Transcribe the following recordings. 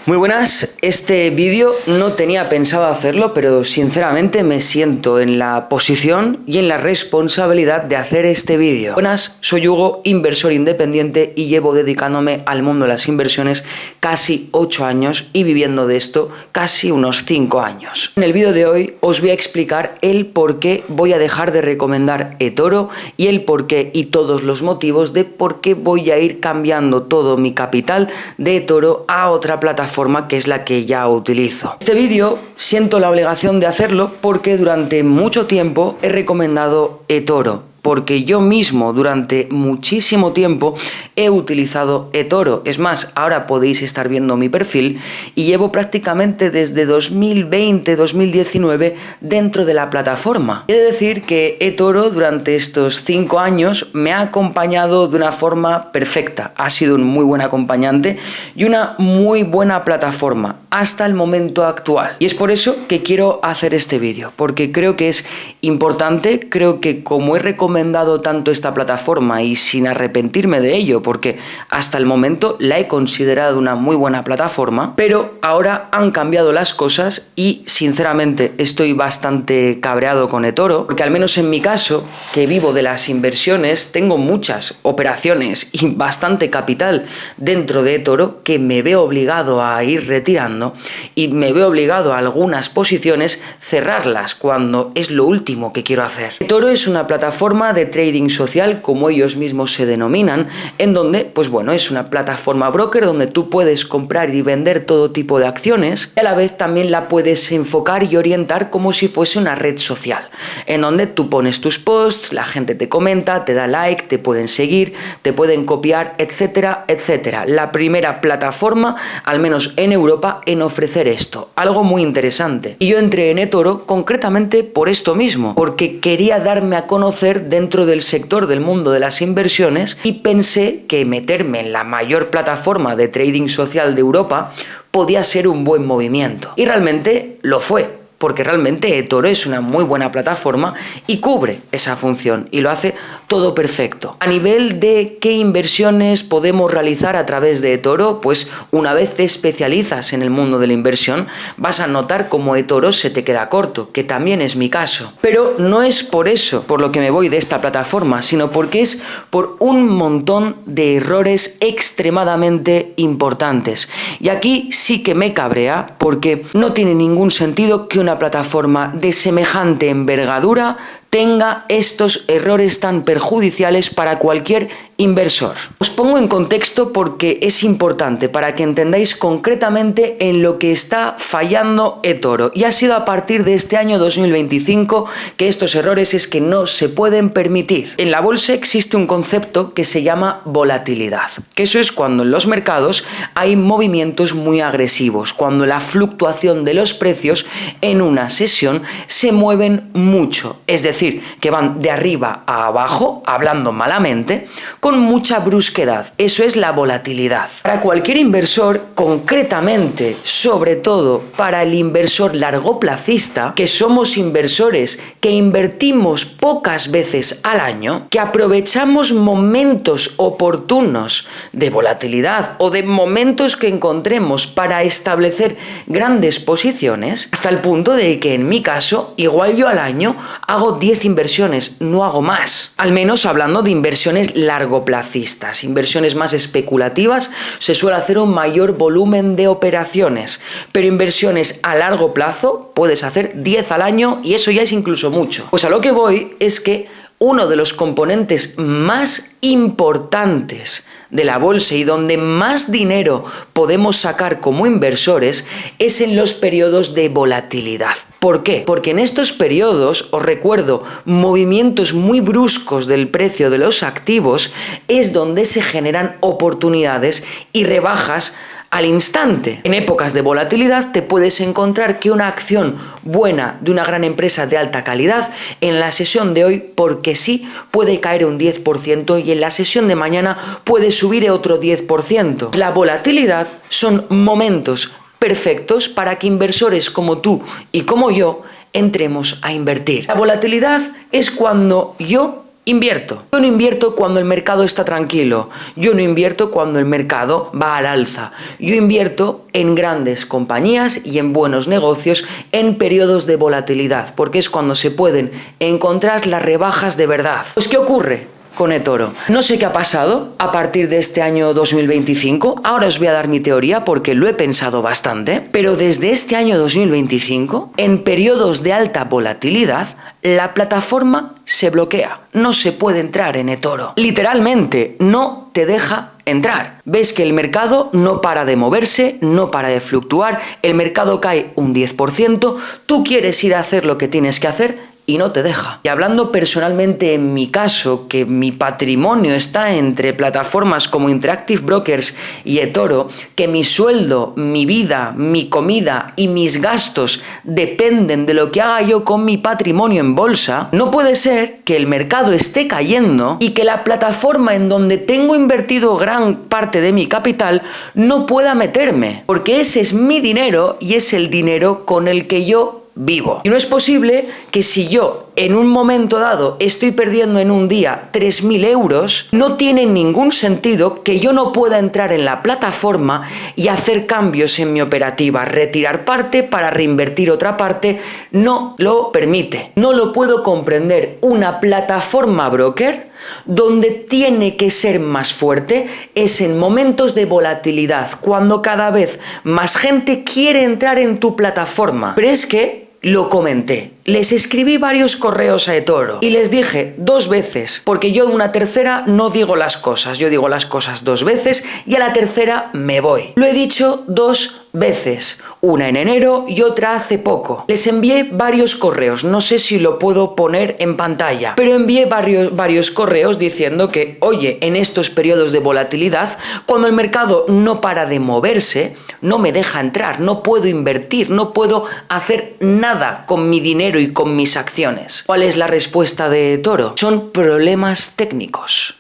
Muy buenas, este vídeo no tenía pensado hacerlo, pero sinceramente me siento en la posición y en la responsabilidad de hacer este vídeo. Buenas, soy Hugo, inversor independiente y llevo dedicándome al mundo de las inversiones casi 8 años y viviendo de esto casi unos 5 años. En el vídeo de hoy os voy a explicar el por qué voy a dejar de recomendar eToro y el por qué y todos los motivos de por qué voy a ir cambiando todo mi capital de eToro a otra plataforma que es la que ya utilizo. Este vídeo siento la obligación de hacerlo porque durante mucho tiempo he recomendado eToro, porque yo mismo durante muchísimo tiempo he utilizado eToro. Es más, ahora podéis estar viendo mi perfil y llevo prácticamente desde 2020-2019 dentro de la plataforma. He de decir que eToro durante estos 5 años me ha acompañado de una forma perfecta. Ha sido un muy buen acompañante y una muy buena plataforma hasta el momento actual. Y es por eso que quiero hacer este vídeo, porque creo que es importante, creo que como he recomendado tanto esta plataforma y sin arrepentirme de ello, porque hasta el momento la he considerado una muy buena plataforma, pero ahora han cambiado las cosas y sinceramente estoy bastante cabreado con eToro, porque al menos en mi caso, que vivo de las inversiones, tengo muchas operaciones y bastante capital dentro de eToro que me veo obligado a ir retirando y me veo obligado a algunas posiciones cerrarlas cuando es lo último que quiero hacer. eToro es una plataforma de trading social, como ellos mismos se denominan, en donde, pues bueno, es una plataforma broker donde tú puedes comprar y vender todo tipo de acciones y a la vez también la puedes enfocar y orientar como si fuese una red social, en donde tú pones tus posts, la gente te comenta, te da like, te pueden seguir, te pueden copiar, etcétera, etcétera. La primera plataforma, al menos en Europa, en ofrecer esto, algo muy interesante. Y yo entré en eToro concretamente por esto mismo, porque quería darme a conocer dentro del sector del mundo de las inversiones y pensé que meterme en la mayor plataforma de trading social de Europa podía ser un buen movimiento. Y realmente lo fue, porque realmente eToro es una muy buena plataforma y cubre esa función y lo hace todo perfecto. A nivel de qué inversiones podemos realizar a través de eToro, pues una vez te especializas en el mundo de la inversión, vas a notar cómo eToro se te queda corto, que también es mi caso. Pero no es por eso por lo que me voy de esta plataforma, sino porque es por un montón de errores extremadamente importantes. Y aquí sí que me cabrea porque no tiene ningún sentido que una plataforma de semejante envergadura tenga estos errores tan perjudiciales para cualquier inversor. Os pongo en contexto porque es importante para que entendáis concretamente en lo que está fallando eToro. Y ha sido a partir de este año 2025 que estos errores es que no se pueden permitir. En la bolsa existe un concepto que se llama volatilidad, que eso es cuando en los mercados hay movimientos muy agresivos, cuando la fluctuación de los precios en una sesión se mueven mucho, es decir, que van de arriba a abajo, hablando malamente, con mucha brusquedad. Eso es la volatilidad. Para cualquier inversor, concretamente, sobre todo para el inversor largoplacista, que somos inversores que invertimos pocas veces al año, que aprovechamos momentos oportunos de volatilidad o de momentos que encontremos para establecer grandes posiciones, hasta el punto de que en mi caso, igual yo al año hago 10 inversiones, no hago más. Al menos hablando de inversiones largoplacistas, inversiones más especulativas, se suele hacer un mayor volumen de operaciones, pero inversiones a largo plazo puedes hacer 10 al año y eso ya es incluso mucho. Pues a lo que voy es que uno de los componentes más importantes de la bolsa y donde más dinero podemos sacar como inversores es en los periodos de volatilidad. ¿Por qué? Porque en estos periodos, os recuerdo, movimientos muy bruscos del precio de los activos es donde se generan oportunidades y rebajas al instante. En épocas de volatilidad te puedes encontrar que una acción buena de una gran empresa de alta calidad en la sesión de hoy, porque sí, puede caer un 10% y en la sesión de mañana puede subir otro 10%. La volatilidad son momentos perfectos para que inversores como tú y como yo entremos a invertir. La volatilidad es cuando yo invierto. Yo no invierto cuando el mercado está tranquilo. Yo no invierto cuando el mercado va al alza. Yo invierto en grandes compañías y en buenos negocios en periodos de volatilidad, porque es cuando se pueden encontrar las rebajas de verdad. Pues, ¿qué ocurre con eToro? No sé qué ha pasado a partir de este año 2025. Ahora os voy a dar mi teoría porque lo he pensado bastante. Pero desde este año 2025, en periodos de alta volatilidad, la plataforma se bloquea. No se puede entrar en eToro. Literalmente, no te deja entrar. Ves que el mercado no para de moverse, no para de fluctuar, el mercado cae un 10%, tú quieres ir a hacer lo que tienes que hacer y no te deja. Y hablando personalmente en mi caso, que mi patrimonio está entre plataformas como Interactive Brokers y eToro, que mi sueldo, mi vida, mi comida y mis gastos dependen de lo que haga yo con mi patrimonio en bolsa, no puede ser que el mercado esté cayendo y que la plataforma en donde tengo invertido gran parte de mi capital no pueda meterme, porque ese es mi dinero y es el dinero con el que yo vivo. Y no es posible que si yo en un momento dado estoy perdiendo en un día 3.000 euros, no tiene ningún sentido que yo no pueda entrar en la plataforma y hacer cambios en mi operativa, retirar parte para reinvertir otra parte. No lo permite. No lo puedo comprender. Una plataforma broker donde tiene que ser más fuerte es en momentos de volatilidad, cuando cada vez más gente quiere entrar en tu plataforma. Pero es que lo comenté. Les escribí varios correos a eToro y les dije 2 veces, porque yo una tercera no digo las cosas, yo digo las cosas 2 veces y a la tercera me voy. Lo he dicho 2 veces, una en enero y otra hace poco. Les envié varios correos, no sé si lo puedo poner en pantalla, pero envié varios correos diciendo que, oye, en estos periodos de volatilidad, cuando el mercado no para de moverse, no me deja entrar, no puedo invertir, no puedo hacer nada con mi dinero y con mis acciones. ¿Cuál es la respuesta de eToro? Son problemas técnicos.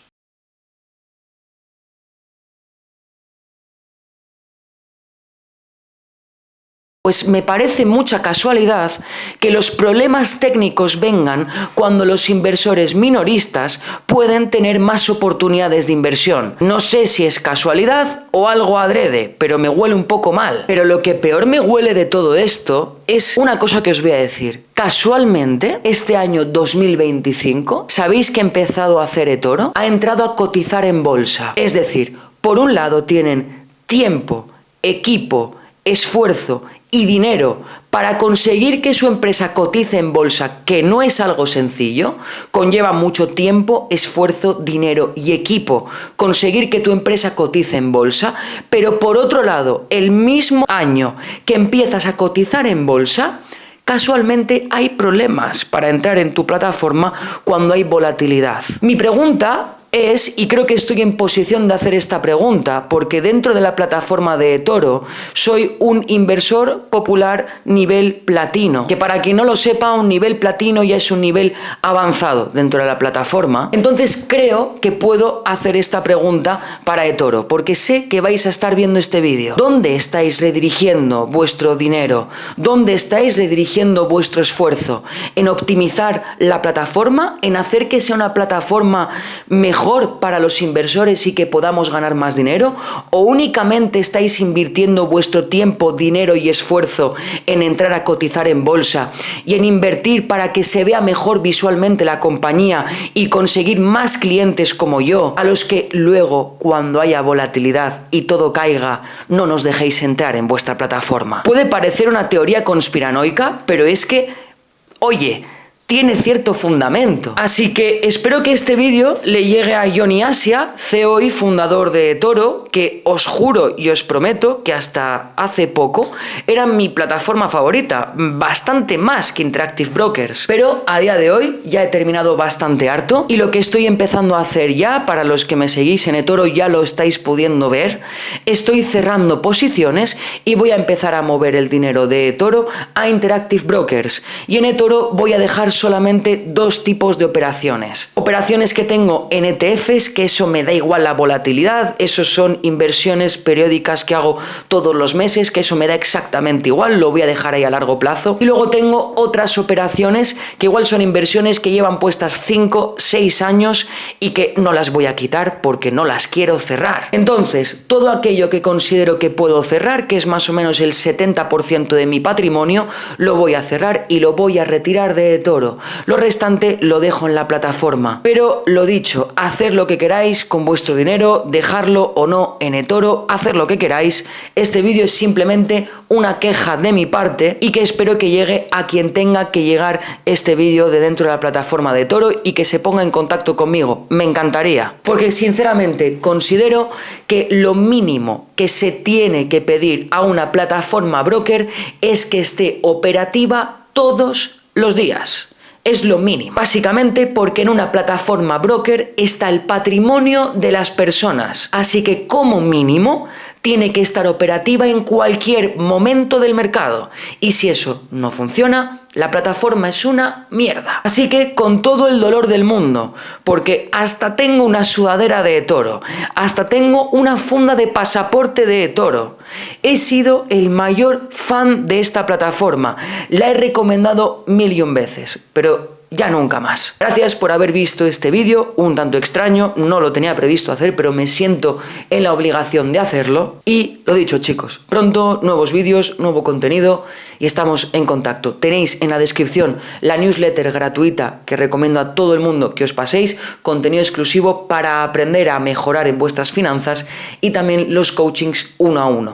Pues me parece mucha casualidad que los problemas técnicos vengan cuando los inversores minoristas pueden tener más oportunidades de inversión. No sé si es casualidad o algo adrede, pero me huele un poco mal. Pero lo que peor me huele de todo esto es una cosa que os voy a decir. Casualmente, este año 2025, ¿sabéis qué ha empezado a hacer eToro? Ha entrado a cotizar en bolsa. Es decir, por un lado tienen tiempo, equipo, esfuerzo y dinero para conseguir que su empresa cotice en bolsa, que no es algo sencillo, conlleva mucho tiempo, esfuerzo, dinero y equipo conseguir que tu empresa cotice en bolsa, pero por otro lado, el mismo año que empiezas a cotizar en bolsa, casualmente hay problemas para entrar en tu plataforma cuando hay volatilidad. Mi pregunta es, y creo que estoy en posición de hacer esta pregunta, porque dentro de la plataforma de eToro soy un inversor popular nivel platino, que para quien no lo sepa, un nivel platino ya es un nivel avanzado dentro de la plataforma. Entonces creo que puedo hacer esta pregunta para eToro, porque sé que vais a estar viendo este vídeo. ¿Dónde estáis redirigiendo vuestro dinero? ¿Dónde estáis redirigiendo vuestro esfuerzo? ¿En optimizar la plataforma? ¿En hacer que sea una plataforma mejor para los inversores y que podamos ganar más dinero? ¿O únicamente estáis invirtiendo vuestro tiempo, dinero y esfuerzo en entrar a cotizar en bolsa y en invertir para que se vea mejor visualmente la compañía y conseguir más clientes como yo, a los que luego, cuando haya volatilidad y todo caiga, no nos dejéis entrar en vuestra plataforma? Puede parecer una teoría conspiranoica, pero es que, oye, tiene cierto fundamento. Así que espero que este vídeo le llegue a Johnny Asia, CEO y fundador de eToro, que os juro y os prometo que hasta hace poco era mi plataforma favorita, bastante más que Interactive Brokers. Pero a día de hoy ya he terminado bastante harto y lo que estoy empezando a hacer ya, para los que me seguís en eToro ya lo estáis pudiendo ver, estoy cerrando posiciones y voy a empezar a mover el dinero de eToro a Interactive Brokers. Y en eToro voy a dejar solamente dos tipos de operaciones. Operaciones que tengo en ETFs, que eso me da igual la volatilidad, eso son inversiones periódicas que hago todos los meses, que eso me da exactamente igual, lo voy a dejar ahí a largo plazo. Y luego tengo otras operaciones que igual son inversiones que llevan puestas 5, 6 años y que no las voy a quitar porque no las quiero cerrar. Entonces, todo aquello que considero que puedo cerrar, que es más o menos el 70% de mi patrimonio, lo voy a cerrar y lo voy a retirar de eToro. Lo restante lo dejo en la plataforma. Pero lo dicho, hacer lo que queráis con vuestro dinero, dejarlo o no en eToro, hacer lo que queráis. Este vídeo es simplemente una queja de mi parte y que espero que llegue a quien tenga que llegar este vídeo de dentro de la plataforma de eToro y que se ponga en contacto conmigo. Me encantaría. Porque sinceramente considero que lo mínimo que se tiene que pedir a una plataforma broker es que esté operativa todos los días. Es lo mínimo. Básicamente porque en una plataforma broker está el patrimonio de las personas. Así que como mínimo tiene que estar operativa en cualquier momento del mercado. Y si eso no funciona, la plataforma es una mierda. Así que con todo el dolor del mundo, porque hasta tengo una sudadera de eToro, hasta tengo una funda de pasaporte de eToro. He sido el mayor fan de esta plataforma. La he recomendado 1.000.000 veces, pero ya nunca más. Gracias por haber visto este vídeo, un tanto extraño, no lo tenía previsto hacer, pero me siento en la obligación de hacerlo. Y lo dicho, chicos, pronto nuevos vídeos, nuevo contenido y estamos en contacto. Tenéis en la descripción la newsletter gratuita que recomiendo a todo el mundo que os paséis, contenido exclusivo para aprender a mejorar en vuestras finanzas y también los coachings 1 a 1.